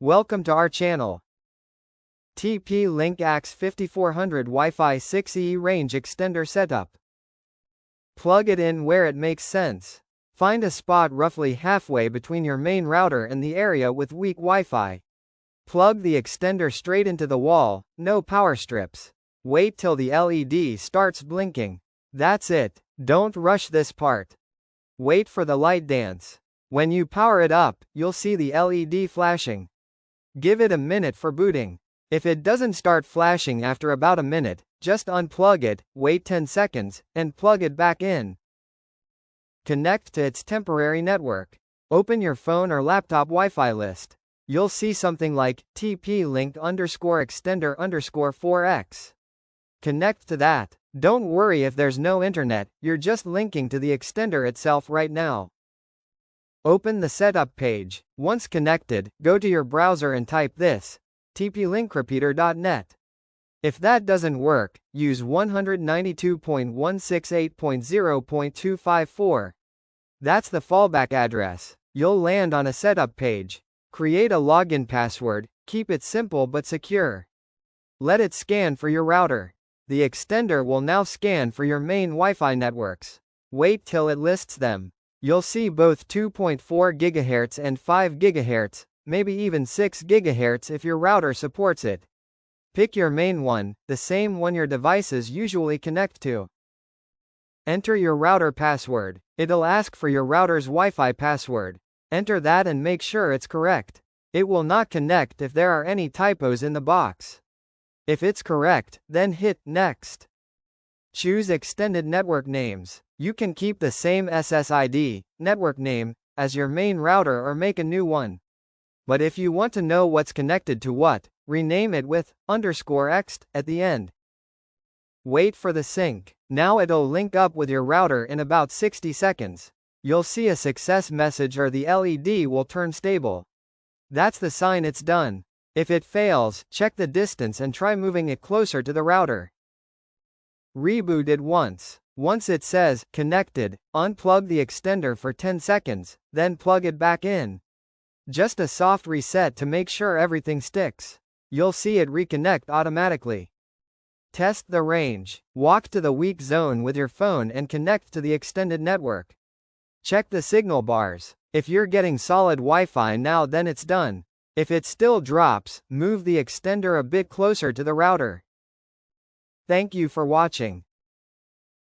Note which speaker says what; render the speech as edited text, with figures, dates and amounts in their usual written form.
Speaker 1: Welcome to our channel. TP Link AXE5400 Wi-Fi 6E range extender setup. Plug it in where it makes sense. Find a spot roughly halfway between your main router and the area with weak Wi-Fi. Plug the extender straight into the wall, no power strips. Wait till the LED starts blinking. That's it. Don't rush this part. Wait for the light dance. When you power it up, you'll see the LED flashing. Give it a minute for booting. If it doesn't start flashing after about a minute, just unplug it, wait 10 seconds, and plug it back in. Connect to its temporary network. Open your phone or laptop Wi-Fi list. You'll see something like TP Link _extender _4x. Connect to that. Don't worry if there's no internet, you're just linking to the extender itself right now. Open the setup page. Once connected, go to your browser and type this, tplinkrepeater.net. If that doesn't work, use 192.168.0.254. That's the fallback address. You'll land on a setup page. Create a login password, keep it simple but secure. Let it scan for your router. The extender will now scan for your main Wi-Fi networks. Wait till it lists them. You'll see both 2.4 GHz and 5 GHz, maybe even 6 GHz if your router supports it. Pick your main one, the same one your devices usually connect to. Enter your router password. It'll ask for your router's Wi-Fi password. Enter that and make sure it's correct. It will not connect if there are any typos in the box. If it's correct, then hit Next. Choose extended network names. You can keep the same SSID, network name, as your main router or make a new one. But if you want to know what's connected to what, rename it with _ext at the end. Wait for the sync. Now it'll link up with your router in about 60 seconds. You'll see a success message or the LED will turn stable. That's the sign it's done. If it fails, check the distance and try moving it closer to the router. Reboot it once. Once it says connected, unplug the extender for 10 seconds, then plug it back in. Just a soft reset to make sure everything sticks. You'll see it reconnect automatically. Test the range. Walk to the weak zone with your phone and connect to the extended network. Check the signal bars. If you're getting solid Wi-Fi now, then it's done. If it still drops, move the extender a bit closer to the router. Thank you for watching.